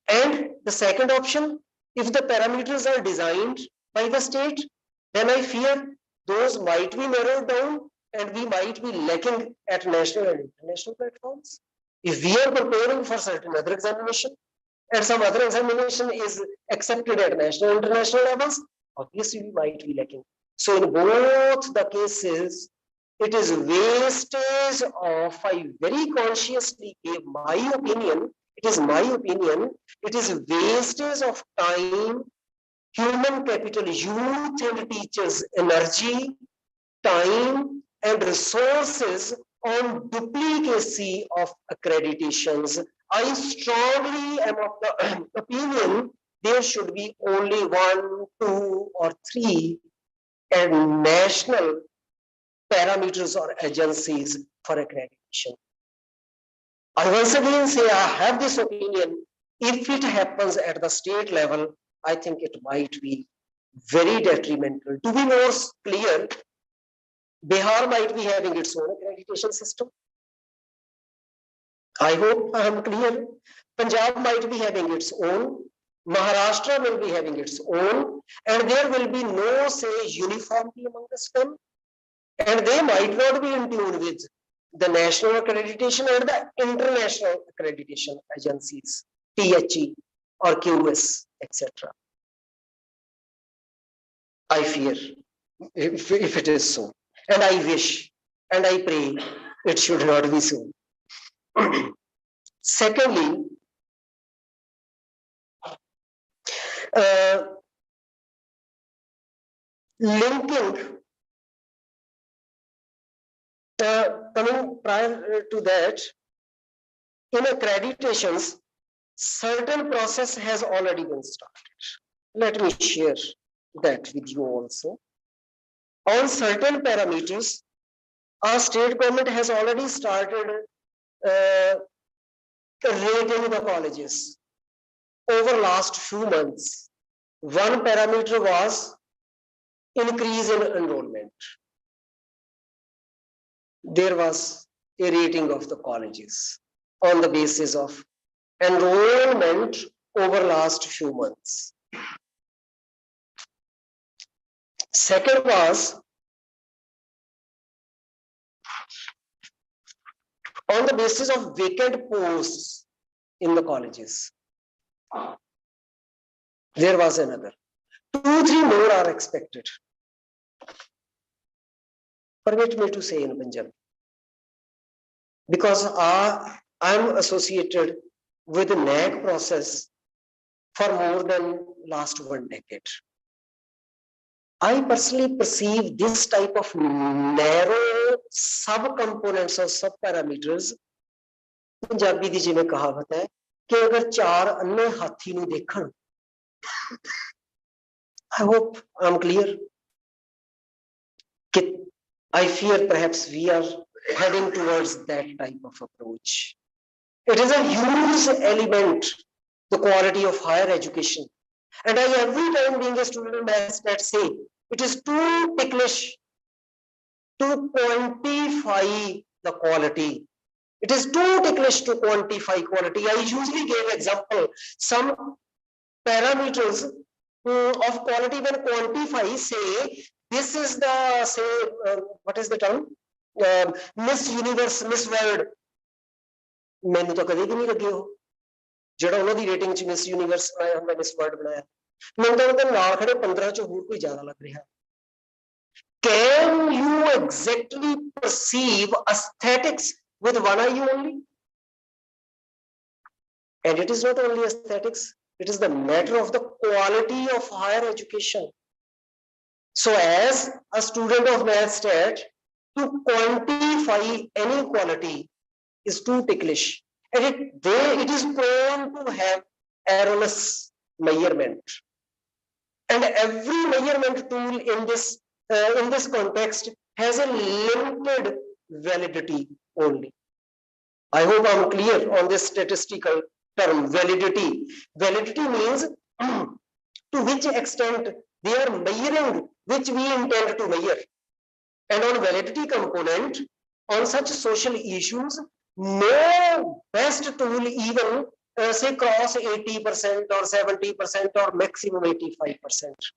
And the second option, if the parameters are designed by the state, then I fear those might be narrowed down and we might be lacking at national and international platforms. If we are preparing for certain other examination and some other examination is accepted at national and international levels, obviously we might be lacking. So in both the cases, it is wastage of, I very consciously gave my opinion, it is my opinion, it is wastage of time, human capital, youth and teachers' energy, time and resources on duplicacy of accreditations. I strongly am of the opinion there should be only 1, 2 or 3 and national parameters or agencies for accreditation. I once again say I have this opinion. If it happens at the state level, I think it might be very detrimental. To be more clear, Bihar might be having its own accreditation system. I hope I am clear. Punjab might be having its own. Maharashtra will be having its own. And there will be no, say, uniformity amongst them. And they might not be in tune with the national accreditation and the international accreditation agencies, THE or QS, etc. I fear if it is so. And I wish and I pray it should not be so. Secondly, linking, coming prior to that, in accreditations, certain process has already been started. Let me share that with you also. On certain parameters, our state government has already started rating the colleges over last few months. One parameter was increase in enrollment. There was a rating of the colleges. on the basis of enrollment over last few months. Second was on the basis of vacant posts in the colleges. There was another. 2-3 more are expected. Permit me to say in Punjabi. Because I'm associated with the NAC process for more than last 1 decade. I personally perceive this type of narrow sub-components or sub-parameters. Punjabi दी जिवें कहावत है कि अगर 4 अन्ने हाथी नूं देखण, I hope I'm clear. I fear perhaps we are heading towards that type of approach. It is a huge element, the quality of higher education. And I every time being a student of maths that say, it is too ticklish to quantify the quality. It is too ticklish to quantify quality. I usually give example, some parameters of quality when quantify, say, this is the, say, what is the term? Miss Universe, Miss World. मैनू तो कभी भी नहीं लगे हो ਜਿਹੜਾ ਉਹਨਾਂ ਦੀ rating ਚ ਮਿਸ ਯੂਨੀਵਰਸ ਬਣਾਇਆ ਹੁੰਦਾ ਮਿਸ ਵਰਲਡ ਬਣਾਇਆ ਮੈਨੂੰ ਤਾਂ ਉਹਦੇ ਨਾਲ ਖੜੇ 15 ਚੋਂ ਹੋਰ ਕੋਈ ਜ਼ਿਆਦਾ ਲੱਗ ਰਿਹਾ can you exactly perceive aesthetics with one eye only? And it is not only aesthetics, it is the matter of the quality of higher education. So as a student of maths stat, to quantify any quality is too ticklish, and it is prone to have erroneous measurement, and every measurement tool in this context has a limited validity only. I hope I'm clear on this statistical term, validity. Validity means to which extent they are measuring which we intend to measure, and on validity component on such social issues, no best tool even say cross 80% or 70% or maximum 85%.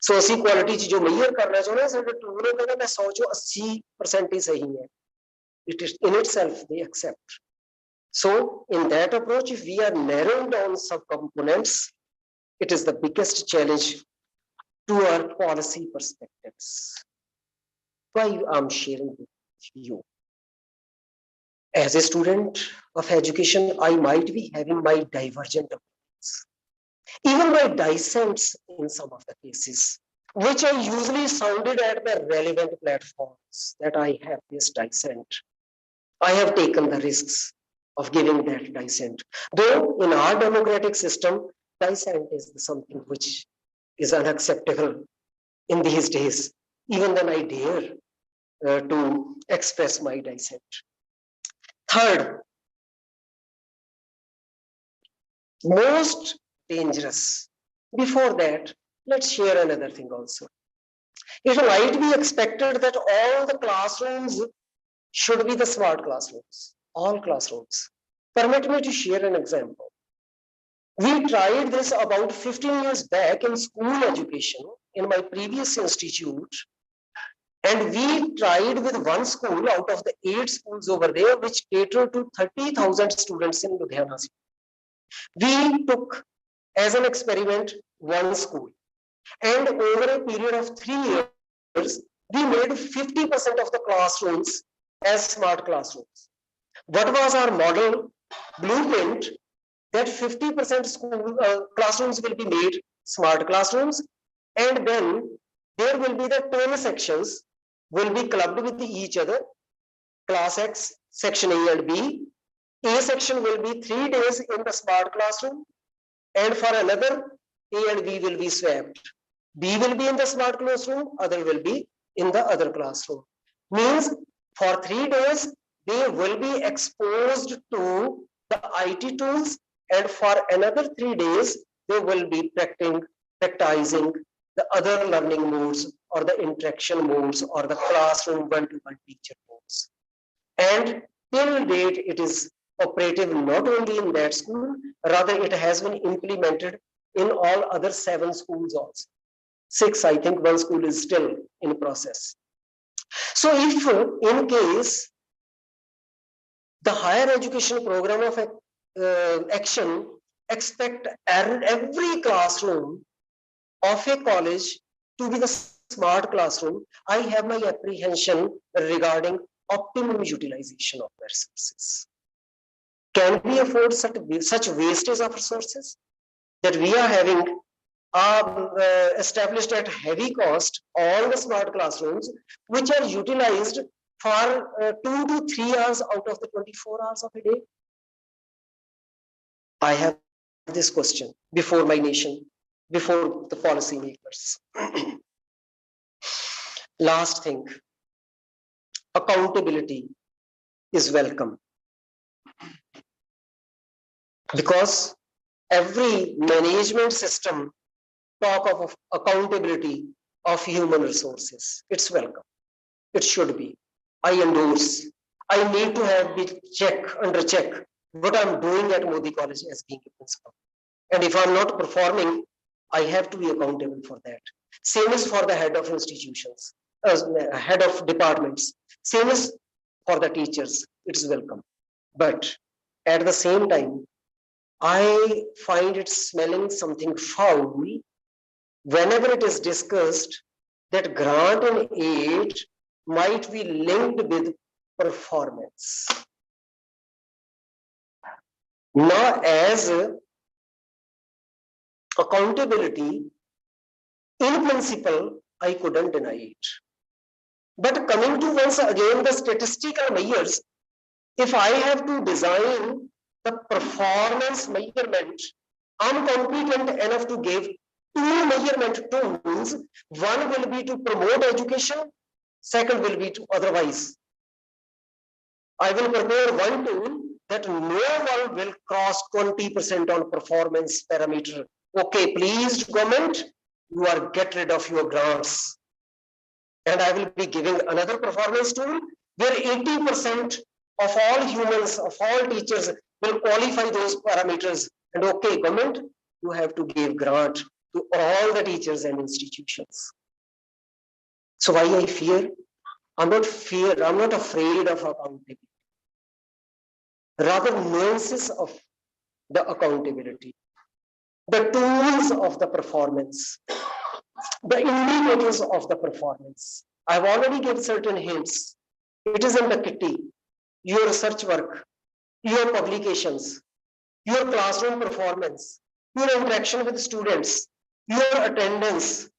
So ਅਸੀਂ quality ਚ ਜੋ measure ਕਰਨਾ ਚਾਹੁੰਦੇ ਹਾਂ ਸਾਡੇ tool ਨੇ ਕਹਿੰਦਾ ਮੈਂ 100 ਚੋਂ 80% ਹੀ ਸਹੀ ਹੈ. It is in itself they accept. So in that approach, if we are narrowing down subcomponents, it is the biggest challenge to our policy perspectives. Why I'm sharing with you? As a student of education, I might be having my divergent opinions, even my dissents in some of the cases, which I usually sounded at the relevant platforms that I have this dissent. I have taken the risks of giving that dissent. Though in our democratic system, dissent is something which is unacceptable in these days. Even then I dare to express my dissent. Third, most dangerous. Before that, let's share another thing also. It might be expected that all the classrooms should be the smart classrooms, all classrooms. Permit me to share an example. We tried this about 15 years back in school education in my previous institute. And we tried with one school out of the 8 schools over there, which cater to 30,000 students in Ludhiana. We took as an experiment one school, and over a period of 3 years, we made 50% of the classrooms as smart classrooms. What was our model blueprint? That 50% school classrooms will be made smart classrooms, and then there will be the 10 sections will be clubbed with each other. Class X, section A and B. A section will be 3 days in the smart classroom, and for another, A and B will be swapped. B will be in the smart classroom, other will be in the other classroom. Means for 3 days, they will be exposed to the IT tools, and for another 3 days, they will be practicing the other learning modes or the interaction modes or the classroom one-to-one teacher modes. And till date, it is operative not only in that school, rather it has been implemented in all other 7 schools also. 6, I think one school is still in process. So if in case the higher education program of action expect every classroom of a college to be the smart classroom, I have my apprehension regarding optimum utilization of the resources. Can we afford such wastage of resources that we are having established at heavy cost all the smart classrooms which are utilized for 2 to 3 hours out of the 24 hours of a day? I have this question before my nation, before the policy makers. Last thing, accountability is welcome, because every management system talk of accountability of human resources. It's welcome. It should be. I endorse. I need to have the check under check what I'm doing at Modi College as being a principal. And if I'm not performing, I have to be accountable for that. Same is for the head of institutions, head of departments. Same is for the teachers. It's welcome. But at the same time, I find it smelling something foul whenever it is discussed that grant and aid might be linked with performance. Now, as accountability, in principle, I couldn't deny it. But coming to once again the statistical measures, if I have to design the performance measurement, I'm competent enough to give 2 measurement tools. One will be to promote education, second will be to otherwise. I will prepare one tool that no one will cross 20% on performance parameter. Okay, please government, you are get rid of your grants. And I will be giving another performance tool where 80% of all humans, of all teachers will qualify those parameters. And okay, government, you have to give grant to all the teachers and institutions. So why I fear? I'm not afraid of accountability. Rather, nuances of the accountability, the tools of the performance, the indicators of the performance. I've already given certain hints. It is in the kitty, your research work, your publications, your classroom performance, your interaction with students, your attendance,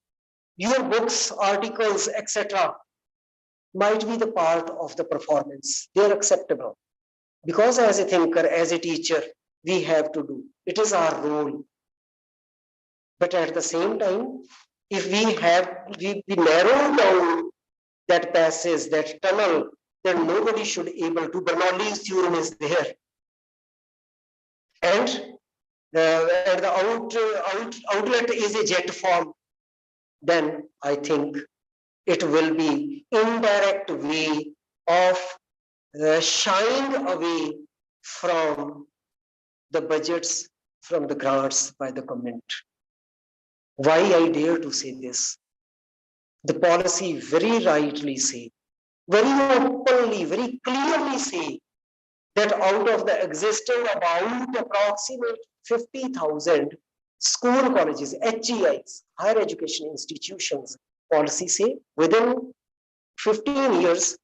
your books, articles, etc. might be the part of the performance. They are acceptable. Because as a thinker, as a teacher, we have to do. It is our role. But at the same time, if we narrow down that passage, that tunnel, then nobody should able to. Bernoulli's theorem is there. And the outlet is a jet form. Then I think it will be indirect way of shying away from the budgets, from the grants by the government. Why I dare to say this? The policy very rightly say, very openly, very clearly say that out of the existing about approximate 50,000 school colleges, HEIs, higher education institutions, policy say within 15 years,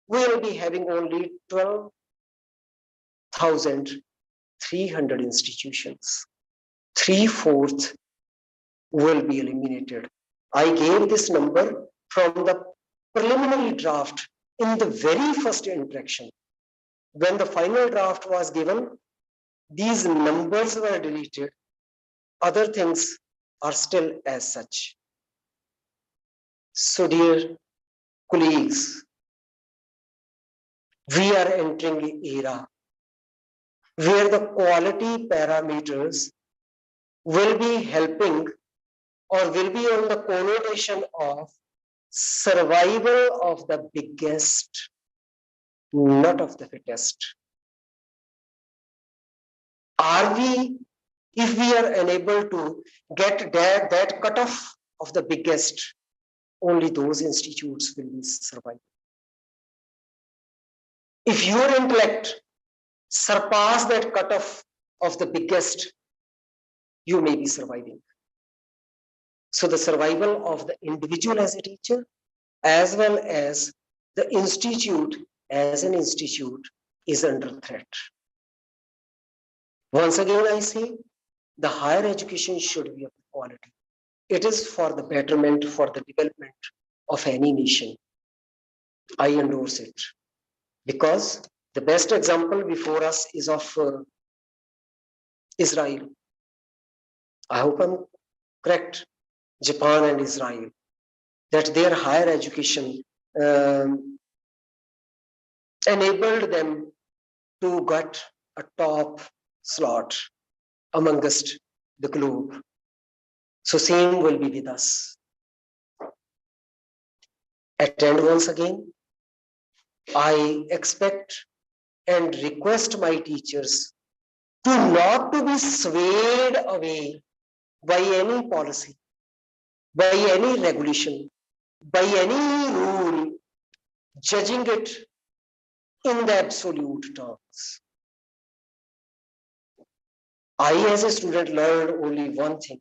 we will be having only 12,300 institutions. 3/4 will be eliminated. I gave this number from the preliminary draft in the very first interaction. When the final draft was given, these numbers were deleted. Other things are still as such. So dear colleagues, we are entering an era where the quality parameters will be helping or will be on the connotation of survival of the biggest, not of the fittest. Are we, if we are unable to get that cutoff of the biggest, only those institutes will be survive. If your intellect surpass that cutoff of the biggest, you may be surviving. So the survival of the individual as a teacher, as well as the institute as an institute, is under threat. Once again, I say, the higher education should be of quality. It is for the betterment, for the development of any nation. I endorse it. Because the best example before us is of Israel. I hope I'm correct. Japan and Israel, that their higher education enabled them to get a top slot amongst the globe. So same will be with us. Attend once again. I expect and request my teachers to not to be swayed away by any policy, by any regulation, by any rule, judging it in the absolute terms. I, as a student, learned only one thing.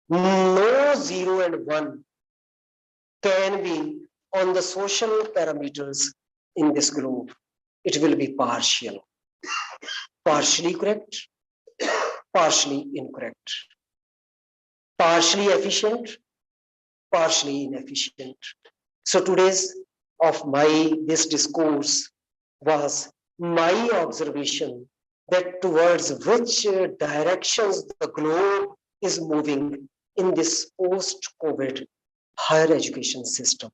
No 0 and 1 can be on the social parameters in this globe. It will be partial. Partially correct, partially incorrect. Partially efficient, partially inefficient. So today's of this discourse was my observation that towards which directions the globe is moving in this post-COVID higher education system,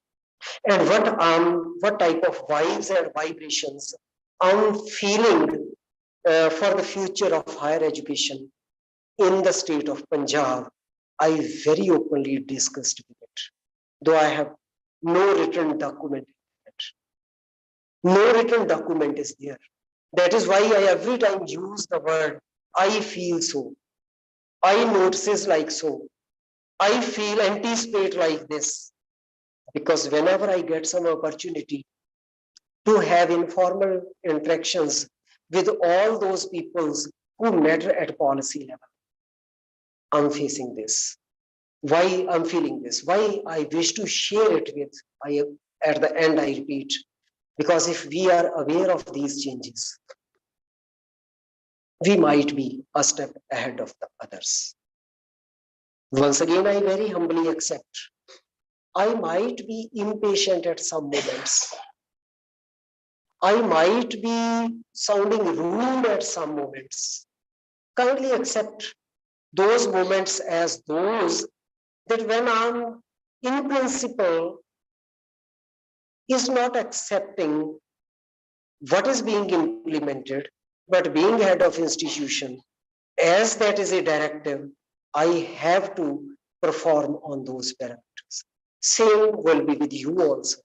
and what type of vibes and vibrations I'm feeling for the future of higher education in the state of Punjab. I very openly discussed with it, though I have no written document. No written document is there. That is why I every time use the word I feel so. I notices like so. I feel anticipate like this. Because whenever I get some opportunity to have informal interactions with all those peoples who matter at policy level, I'm facing this. Why I'm feeling this? Why I wish to share it with, at the end I repeat, because if we are aware of these changes, we might be a step ahead of the others. Once again, I very humbly accept, I might be impatient at some moments. I might be sounding rude at some moments. Kindly accept those moments as those that when I'm in principle is not accepting what is being implemented, but being head of institution, as that is a directive, I have to perform on those parameters. Same will be with you also.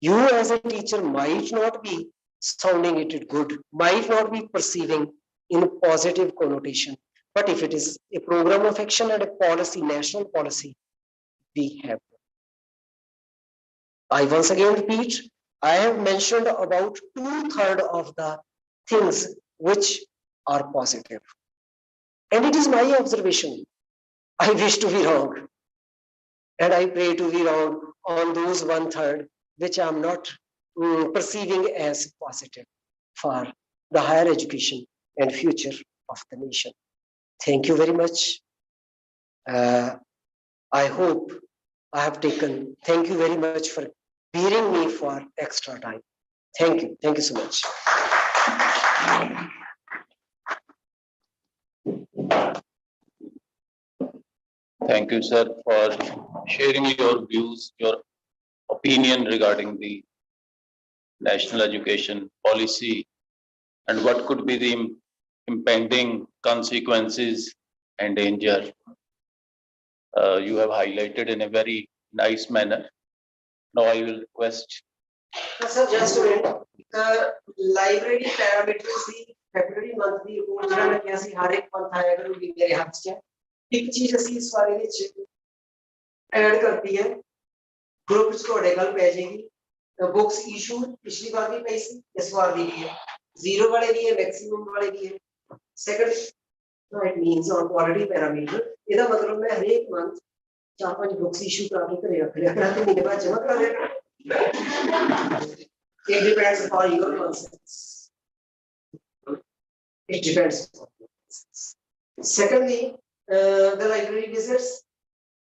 You as a teacher might not be sounding it good, might not be perceiving in positive connotation, but if it is a program of action and a policy, national policy, we have. I once again repeat, I have mentioned about 2/3 of the things which are positive. And it is my observation. I wish to be wrong. And I pray to be wrong on those 1/3 which I am not perceiving as positive for the higher education and future of the nation. Thank you very much. I hope I have taken, thank you very much for bearing me for extra time. Thank you. Thank you so much. Thank you, sir, for sharing your views, your opinion regarding the national education policy and what could be the impending consequences and danger. You have highlighted in a very nice manner. Now I will request. Sir, just a minute. The library parameters, February month the report ਜਿਹੜਾ ਮੈਂ ਕਿਹਾ ਸੀ ਹਰ ਇੱਕ month ਆਇਆ ਕਰੂਗੀ ਮੇਰੇ ਹੱਥ 'ਚ। ਇੱਕ ਚੀਜ਼ ਅਸੀਂ ਇਸ ਬਾਰੇ ਵਿੱਚ ਐਡ ਕਰਤੀ ਹੈ, ਗਰੁੱਪ 'ਚ ਤੁਹਾਡੇ ਗੱਲ ਪੈ ਜਾਏਗੀ। बुक्स इशू पिछली बार भी पई सी, इस बार भी है, जीरो वाले भी है, मैक्सिमम वाले भी है। Second it means on quality parameter, ਇਹਦਾ ਮਤਲਬ ਮੈਂ ਹਰੇਕ ਮੰਥ 4-5 बुक्स इशू करा के घरे रख लिया करा, ਤੇ ਮਹੀਨੇ ਬਾਅਦ ਜਮਾ ਕਰਾ ਲਿਆ। It depends upon your concepts. It depends. Secondly, the library visits,